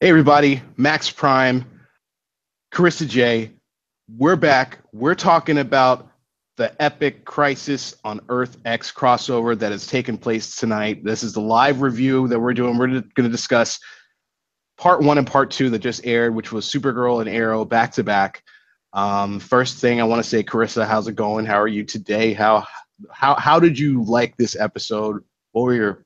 Hey everybody, Max Prime, Karissa J. We're back. We're talking about the epic Crisis on Earth X crossover that has taken place tonight. This is the live review that we're doing. We're going to discuss part one and part two that just aired, which was Supergirl and Arrow back to back. First thing I want to say, Karissa, how's it going? How are you today? How did you like this episode? What were your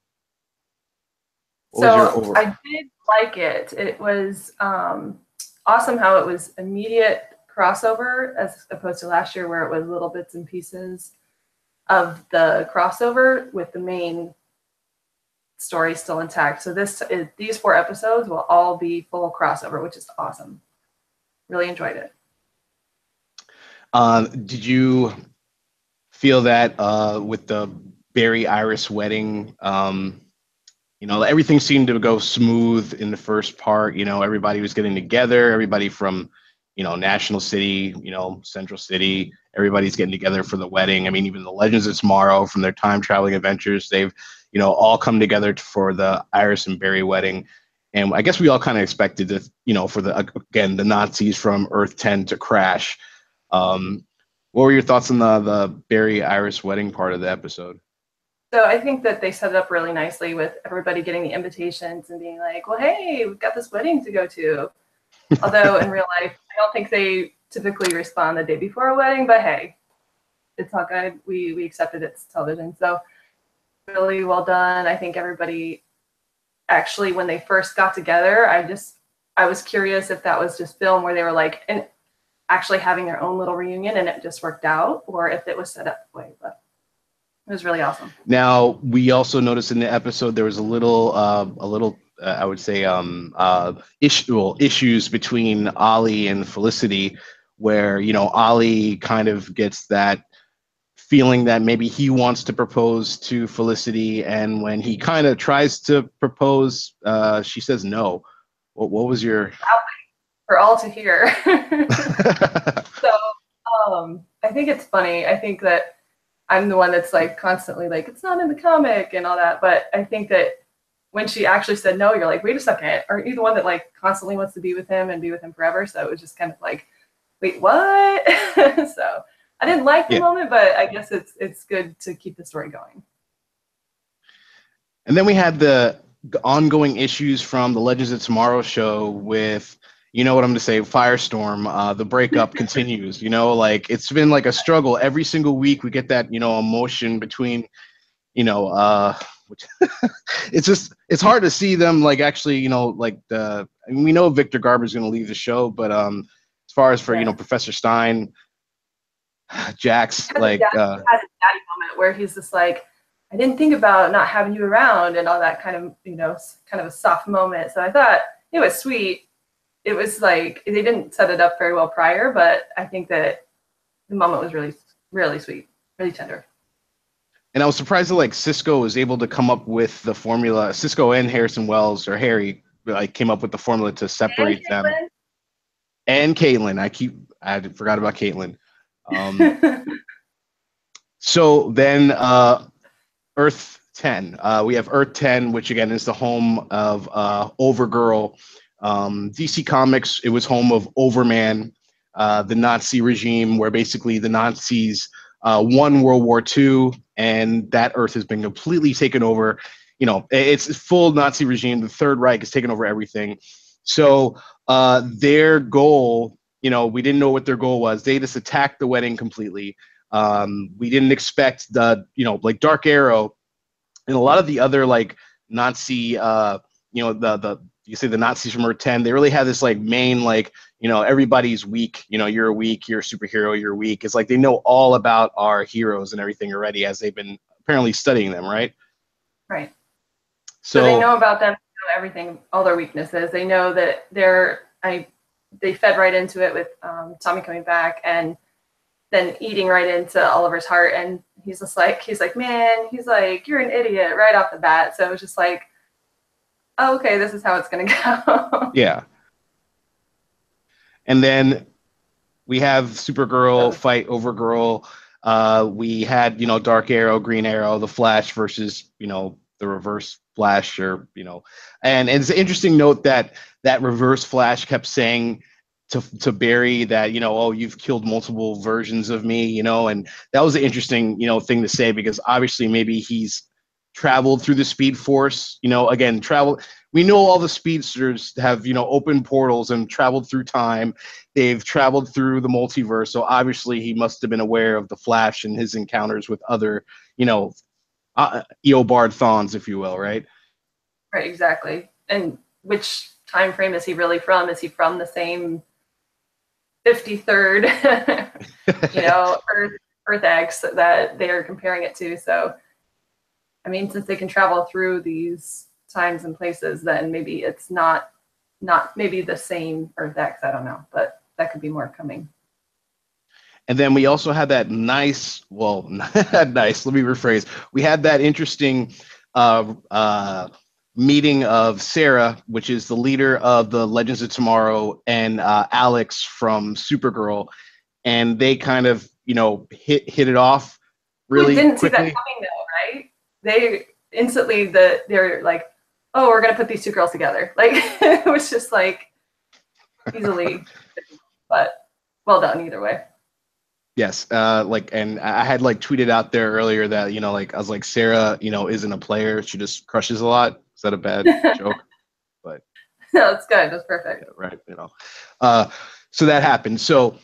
what was your So over? I did like it. It was awesome how it was immediate crossover as opposed to last year where it was little bits and pieces of the crossover with the main story still intact. So these 4 episodes will all be full crossover, which is awesome. Really enjoyed it. Did you feel that with the Barry Iris wedding, everything seemed to go smooth in the first part. Everybody was getting together, everybody from, National City, Central City, everybody's getting together for the wedding. I mean, even the Legends of Tomorrow from their time traveling adventures, they've, all come together for the Iris and Barry wedding. And I guess we all kind of expected to, for the Nazis from Earth 10 to crash. What were your thoughts on the Barry Iris wedding part of the episode? So I think that they set it up really nicely with everybody getting the invitations and being like, well, hey, we've got this wedding to go to. Although in real life, I don't think they typically respond the day before a wedding, but hey, it's all good. We accepted it's television. So really well done. I think everybody actually, when they first got together, I was curious if that was just film where they were like, and actually having their own little reunion and it just worked out, or if it was set up that way. But it was really awesome. Now, we also noticed in the episode there was I would say, issues between Ollie and Felicity, where Ollie kind of gets that feeling that maybe he wants to propose to Felicity, and when he kind of tries to propose, she says no. What was your? For all to hear. So I think it's funny. I think that I'm the one that's like constantly like, it's not in the comic and all that. But I think that when she actually said no, you're like, wait a second. Aren't you the one that like constantly wants to be with him and be with him forever? So it was just kind of like, wait, what? So I didn't like the Yeah. moment, but I guess it's good to keep the story going. And then we had the ongoing issues from the Legends of Tomorrow show with, what I'm going to say, Firestorm. The breakup continues. Like it's been like a struggle every single week. We get that, emotion between, which it's hard to see them like actually, like we know Victor Garber's going to leave the show, but as far as for Yeah. Professor Stein, Jax, Has a daddy moment where he's just like, I didn't think about not having you around and all that kind of, kind of a soft moment. So I thought it was sweet. It was like, they didn't set it up very well prior, but I think that the moment was really, really sweet, really tender. and I was surprised that like Cisco was able to come up with the formula. Cisco and Harrison Wells or Harry like came up with the formula to And separate them. Caitlin. And Caitlin, I forgot about Caitlin. Um, so then Earth 10. We have Earth 10, which again is the home of Overgirl. DC Comics, it was home of Overman, the Nazi regime, where basically the Nazis won World War II, and that Earth has been completely taken over. It's full Nazi regime. The Third Reich has taken over everything. So their goal, we didn't know what their goal was. They just attacked the wedding completely. We didn't expect like Dark Arrow and a lot of the other like Nazi, the you say the Nazis from Earth 10, they really have this like main like, everybody's weak. You're weak, you're a superhero, you're weak. It's like they know all about our heroes and everything already as they've been apparently studying them, right? Right. So they So know about them, everything, all their weaknesses. They know that they fed right into it with Tommy coming back and then eating right into Oliver's heart. And he's like, man, he's like, you're an idiot right off the bat. So it was just like, oh, okay, this is how it's going to go. yeah. And then we have That Supergirl was fight Overgirl. We had, Dark Arrow, Green Arrow, the Flash versus, the Reverse Flash, or and it's an interesting note that Reverse Flash kept saying to Barry that oh, you've killed multiple versions of me, and that was an interesting thing to say, because obviously maybe he's traveled through the Speed Force, again, travel. We know all the speedsters have open portals and traveled through time. They've traveled through the multiverse, so obviously he must have been aware of the Flash and his encounters with other Eobard Thawns, if you will, right? Right, exactly. And which time frame is he really from? Is he from the same 53rd, Earth X that they are comparing it to? So, I mean, since they can travel through these times and places, then maybe it's not maybe the same Earth X. I don't know, but that could be more coming. And then we also had that nice, well, nice, let me rephrase. We had that interesting meeting of Sarah, which is the leader of the Legends of Tomorrow, and Alex from Supergirl. And they kind of, hit it off really quickly. We didn't see that coming though, right? They instantly, they're like, oh, we're going to put these two girls together. Like, it was just like easily, but well done either way. Yes, and I had tweeted out there earlier that I was like, Sarah, isn't a player; she just crushes a lot. Is that a bad joke? But no, it's good. That's perfect. Yeah, right, so that happened. So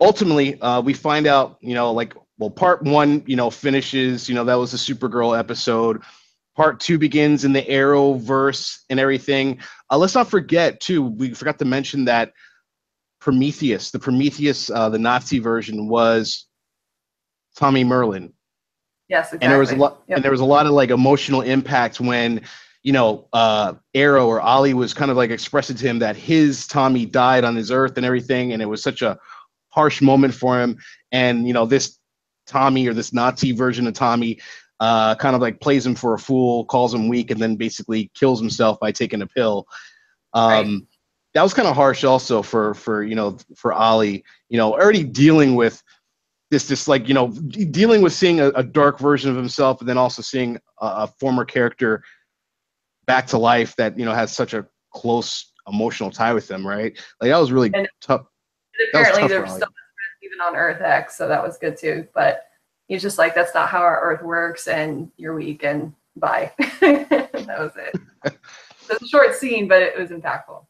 ultimately, we find out, part one, finishes. That was the Supergirl episode. Part two begins in the Arrowverse and everything. Let's not forget too. We forgot to mention that Prometheus, the Nazi version, was Tommy Merlin. Yes, exactly. And there was a lot, and there was a lot of emotional impact when, Arrow or Ollie was kind of expressing to him that his Tommy died on his Earth and everything, and it was such a harsh moment for him. And this Tommy, or this Nazi version of Tommy, kind of plays him for a fool, calls him weak, and then basically kills himself by taking a pill. Right. That was kind of harsh also for Ollie, already dealing with this dealing with seeing a dark version of himself, and then also seeing a former character back to life that has such a close emotional tie with him, right? That was really tough. Apparently they're still even on Earth X, so that was good too. But he's just like, that's not how our Earth works, and you're weak, and bye. That was it. It was a short scene, but it was impactful.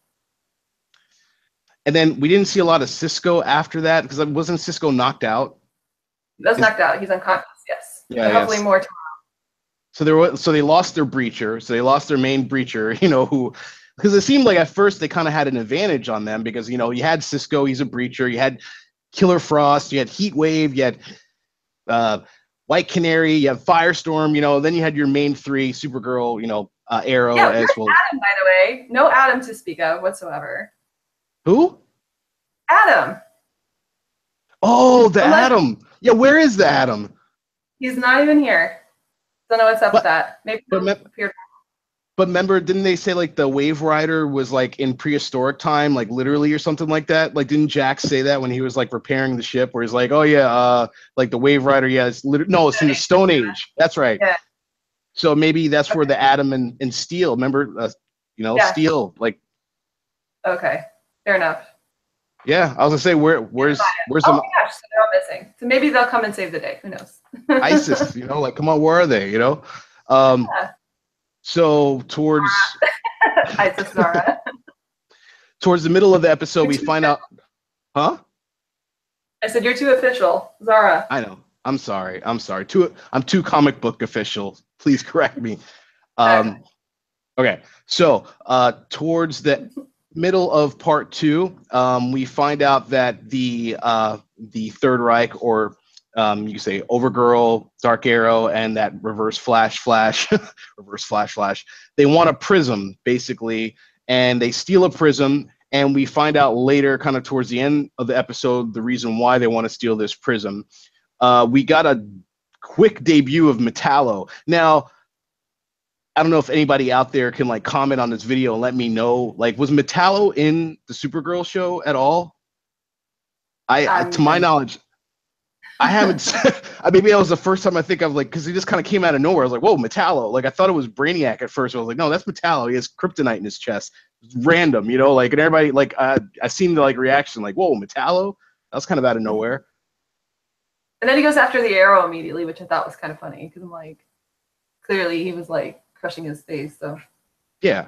And then we didn't see a lot of Cisco after that, because wasn't Cisco knocked out? He was knocked out. He's unconscious. Yes. Yeah. Hopefully more tomorrow. So they lost their breacher. So they lost their main breacher. Because it seemed like at first they kind of had an advantage on them, because you had Cisco, he's a breacher. You had Killer Frost. You had Heat Wave. You had White Canary. You had Firestorm. Then you had your main three: Supergirl. Arrow as well. Adam, by the way, no Adam to speak of whatsoever. Who? Adam. Oh, the Adam. Yeah, where is the Adam? He's not even here. Don't know what's up with that. Maybe he'll appear. But remember, didn't they say the Wave Rider was in prehistoric time, literally or something like that? Didn't Jack say that when he was repairing the ship, where he's like, oh yeah, the Wave Rider, yeah, it's no, it's in the Stone Age. That's right. Yeah. So maybe that's where the Adam and Steel, remember, Steel, Okay, fair enough. Yeah, I was gonna say where's oh my gosh, so they're all missing. So maybe they'll come and save the day. Who knows? ISIS, come on, where are they? So towards ISIS Zara. Towards the middle of the episode, we find out, huh? I said you're too official, Zara. I know. I'm sorry. I'm too comic book official. Please correct me. Okay. So towards the middle of part two, we find out that the Third Reich, or you can say Overgirl, Dark Arrow, and that Reverse Flash, Reverse Flash, they want a prism, basically, and they steal a prism, and we find out later, kind of towards the end of the episode, the reason why they want to steal this prism. We got a quick debut of Metallo. Now, I don't know if anybody out there can comment on this video and let me know, was Metallo in the Supergirl show at all? To my knowledge, I haven't. Maybe that was the first time I think of like because he just kind of came out of nowhere. I was like, "Whoa, Metallo!" Like I thought it was Brainiac at first. I was like, "No, that's Metallo. He has kryptonite in his chest." It's random, you know. Like and everybody like I seen the like reaction like, "Whoa, Metallo!" That was kind of out of nowhere. And then he goes after the arrow immediately, which I thought was kind of funny because I'm like, clearly he was like crushing his face. So Yeah,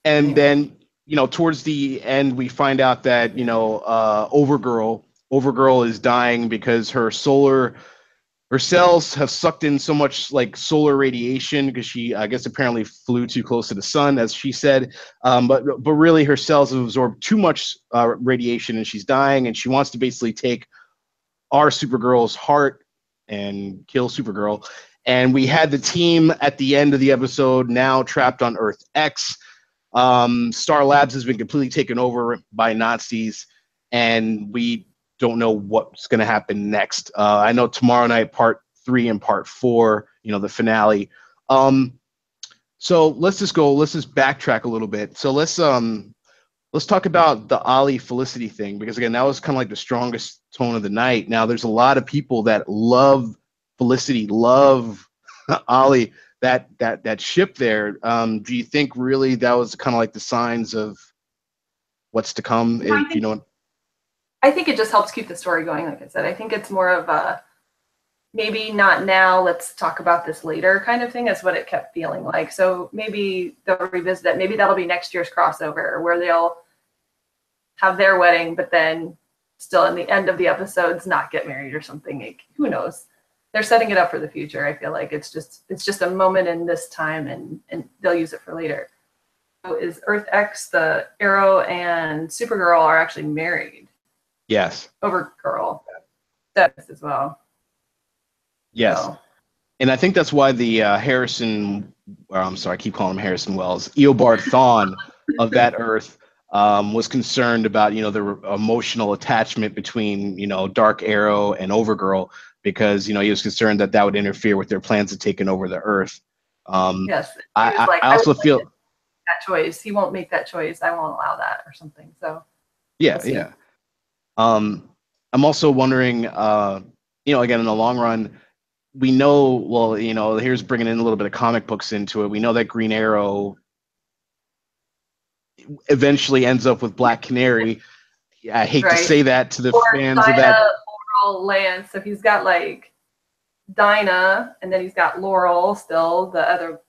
and anyway. then towards the end we find out that Overgirl is dying because her cells have sucked in so much like solar radiation because she, I guess, apparently flew too close to the sun, as she said. But really, her cells have absorbed too much radiation, and she's dying. And she wants to basically take our Supergirl's heart and kill Supergirl. And we had the team at the end of the episode now trapped on Earth X. Star Labs has been completely taken over by Nazis, and we don't know what's going to happen next. I know tomorrow night, part 3 and part 4, the finale. So let's just backtrack a little bit. So let's talk about the Ollie Felicity thing, because again, that was kind of like the strongest tone of the night. Now there's a lot of people that love Felicity, love Ollie, that ship there. Do you think really that was kind of like the signs of what's to come? I If you think know. I think it just helps keep the story going. Like I said, I think it's more of a maybe not now, let's talk about this later kind of thing is what it kept feeling like. So maybe they'll revisit it. Maybe that'll be next year's crossover where they'll have their wedding, but then still in the end of the episodes not get married or something. Like, who knows? They're setting it up for the future. I feel like it's just a moment in this time, and they'll use it for later. So is Earth X, the Arrow and Supergirl are actually married? Yes. Overgirl does as well. Yes. So. And I think that's why the Harrison, or I'm sorry, I keep calling him Harrison Wells, Eobard Thawne of that Earth was concerned about, the emotional attachment between, Dark Arrow and Overgirl, because, he was concerned that that would interfere with their plans of taking over the Earth. Yes. He was like, I also feel that choice. He won't make that choice. I won't allow that or something. So yeah, we'll see. yeah. I'm also wondering, again, in the long run, we know, well, here's bringing in a little bit of comic books into it. We know that Green Arrow eventually ends up with Black Canary. I hate to say that to the fans of that. Laurel, Lance. So he's got like Dinah, and then he's got Laurel still, the other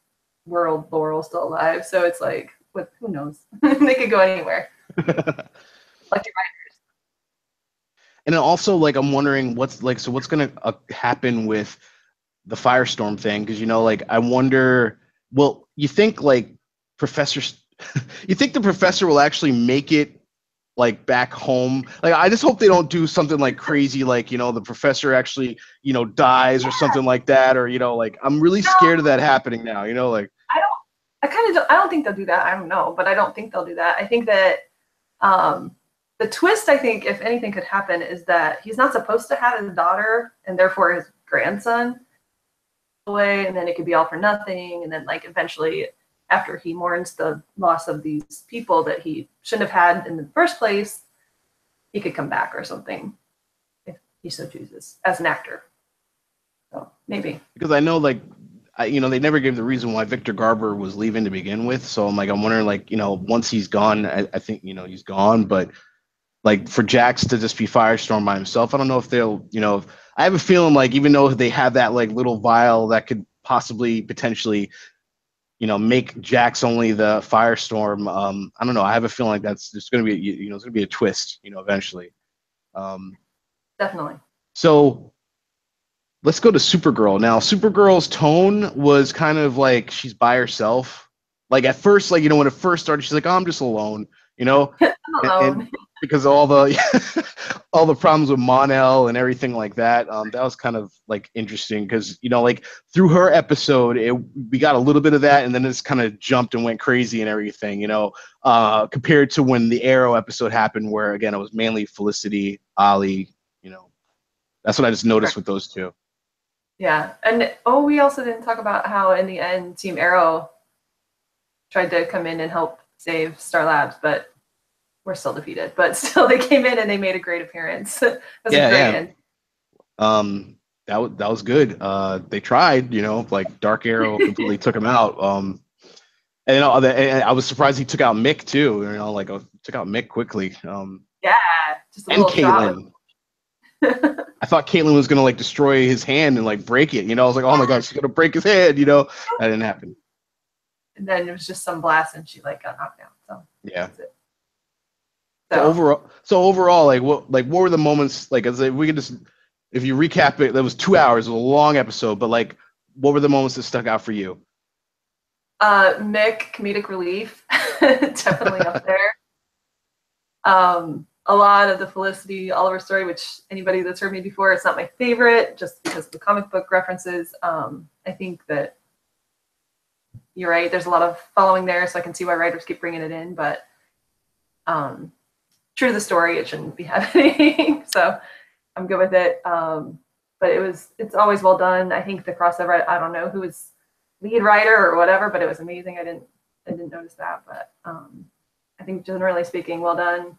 world Laurel still alive. So it's like, who knows? They could go anywhere. Like and then also, like, I'm wondering what's going to happen with the Firestorm thing, because I wonder. Well, you think like you think the professor will actually make it like back home? Like, I just hope they don't do something like crazy, like the professor actually dies or something like that, or like I'm really scared of that happening now. Like I don't think they'll do that. I don't know, but I don't think they'll do that. I think that the twist, I think, if anything could happen, is that he's not supposed to have his daughter and therefore his grandson away, and then it could be all for nothing. And then, like, eventually, after he mourns the loss of these people that he shouldn't have had in the first place, he could come back or something if he so chooses as an actor. So maybe, because I know, like, they never gave the reason why Victor Garber was leaving to begin with. So I'm wondering, like, once he's gone, I think he's gone, but like for Jax to just be Firestorm by himself, I don't know if they'll, I have a feeling like even though they have that like little vial that could potentially, make Jax only the Firestorm. I don't know. I have a feeling like that's just going to be, it's going to be a twist, eventually. Definitely. So let's go to Supergirl. Now, Supergirl's tone was kind of like she's by herself. Like at first, like, when it first started, she's like, oh, I'm just alone, I'm alone. and because of all the all the problems with Mon-El and everything like that. That was kind of like interesting because like through her episode, we got a little bit of that, and then it's kind of jumped and went crazy and everything. Compared to when the Arrow episode happened, where again it was mainly Felicity, Ollie. That's what I just noticed with those two. Yeah, and we also didn't talk about how in the end Team Arrow tried to come in and help save Star Labs, but we're still defeated. But still, they came in and they made a great appearance. End. That was good. They tried, like Dark Arrow completely took him out. And I was surprised he took out Mick too. Like took out Mick quickly. Yeah, just a And little shot. Caitlyn. I thought Caitlyn was gonna like destroy his hand and like break it. I was like, oh my god, she's gonna break his hand. That didn't happen. And then it was just some blast, and she like got knocked down. So yeah. That's it. So overall, what were the moments like? As we could just, if you recap it, that was 2 hours, it was a long episode, but like, what were the moments that stuck out for you? Mick, comedic relief, definitely up there. A lot of the Felicity Oliver story, which anybody that's heard me before, it's not my favorite, just because of the comic book references. I think that you're right. There's a lot of following there, so I can see why writers keep bringing it in. But true to the story, it shouldn't be happening. So I'm good with it. But it's always well done. I think the crossover, I don't know who was lead writer or whatever, but it was amazing. I didn't notice that, but I think generally speaking, well done.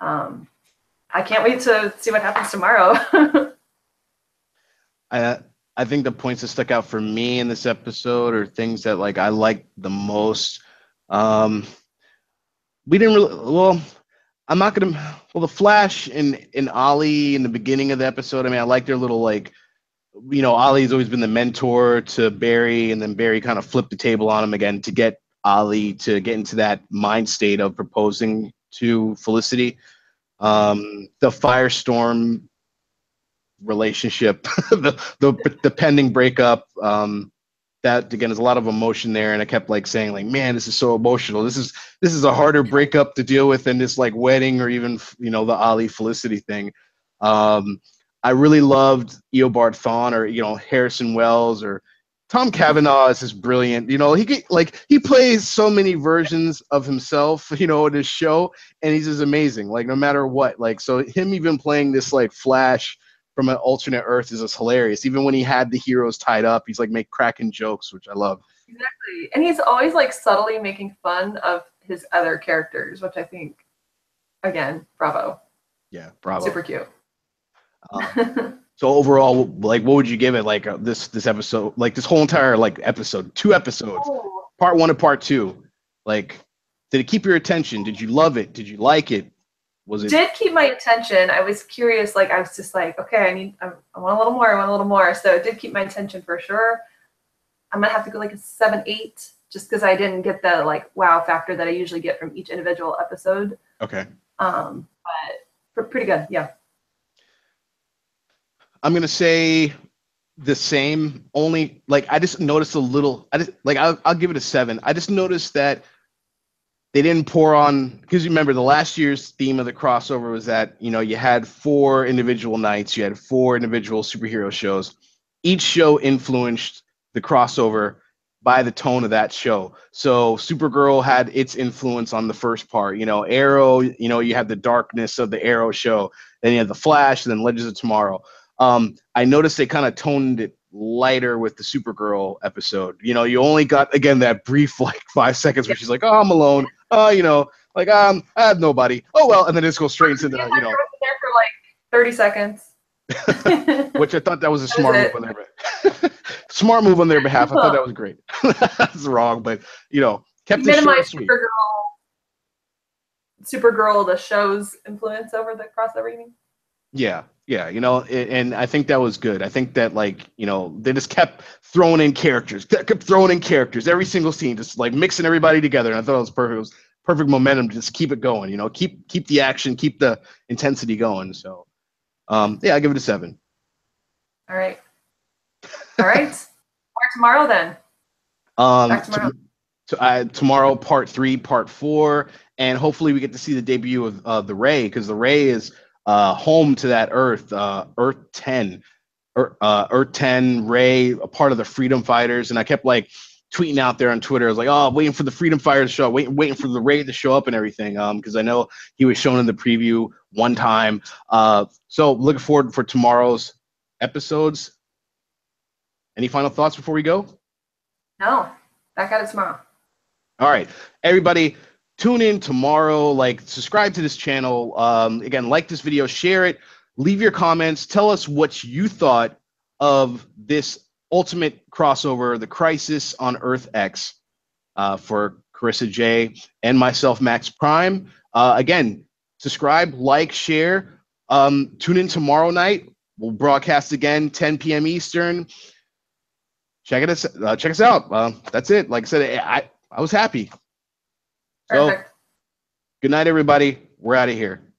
I can't wait to see what happens tomorrow. I think the points that stuck out for me in this episode are things that like I liked the most. We didn't really I'm not gonna the Flash and Ollie in the beginning of the episode. I mean, I like their little like Ollie's always been the mentor to Barry, and then Barry kind of flipped the table on him again to get Ollie to get into that mind state of proposing to Felicity. The Firestorm relationship, the pending breakup, that again, there's a lot of emotion there, and I kept like saying like, man, this is so emotional. This is a harder breakup to deal with than this like wedding or even the Ollie Felicity thing. I really loved Eobard Thawne or Harrison Wells or Tom Cavanaugh is just brilliant. He plays so many versions of himself, in his show, and he's just amazing. Like no matter what, like so him even playing this like Flash from an alternate Earth is just hilarious. Even when he had the heroes tied up, he's like cracking jokes, which I love. Exactly, and he's always like subtly making fun of his other characters, which I think, again, bravo. Yeah, bravo. Super cute. So overall, like, what would you give it? Like this episode, like this whole entire like episode, 2 episodes, part 1 and part 2. Like, did it keep your attention? Did you love it? Did you like it? Was it? Did keep my attention. I was curious. Like, I was just like, okay, I want a little more. I want a little more. So it did keep my attention for sure. I'm gonna have to go like a 7-8, just because I didn't get the like wow factor that I usually get from each individual episode. Okay. But pretty good. Yeah. I'm gonna say the same. Only like I just noticed a little. I'll give it a 7. I just noticed that they didn't pour on, because you remember the last year's theme of the crossover was that you had 4 individual nights, you had 4 individual superhero shows. Each show influenced the crossover by the tone of that show. So Supergirl had its influence on the first part. Arrow, you had the darkness of the Arrow show. Then you had the Flash, and then Legends of Tomorrow. I noticed they kind of toned it lighter with the Supergirl episode. You only got, again, that brief like 5 seconds where she's like, oh, I'm alone. I have nobody. Oh, well. And then it just goes straight into the, there for like 30 seconds. Which I thought that was a smart move on their behalf. Smart move on their behalf. I thought that was great. That's wrong, but kept it short and sweet. Supergirl, the show's influence over the crossover, you mean? Yeah, and I think that was good. I think that they just kept throwing in characters, every single scene, just like mixing everybody together. And I thought it was perfect. It was perfect momentum to just keep it going. Keep the action, keep the intensity going. So, I give it a 7. All right. Or tomorrow then. Back tomorrow. Tomorrow, part 3, part 4, and hopefully we get to see the debut of the Ray, because the Ray is home to that Earth 10, Earth 10 Ray, a part of the Freedom Fighters. And I kept like tweeting out there on Twitter. I was like, oh, waiting for the Freedom Fighters to show up, waiting for the Ray to show up and everything. Because I know he was shown in the preview one time. So looking forward for tomorrow's episodes. Any final thoughts before we go? No, back at it tomorrow. All right, everybody. Tune in tomorrow, subscribe to this channel. Again, like this video, share it. Leave your comments. Tell us what you thought of this ultimate crossover, the Crisis on Earth X, for Karissa J and myself, Max Prime. Again, subscribe, like, share. Tune in tomorrow night. We'll broadcast again, 10 p.m. Eastern. Check us out. That's it. Like I said, I was happy. So, Perfect. good night, everybody. We're out of here.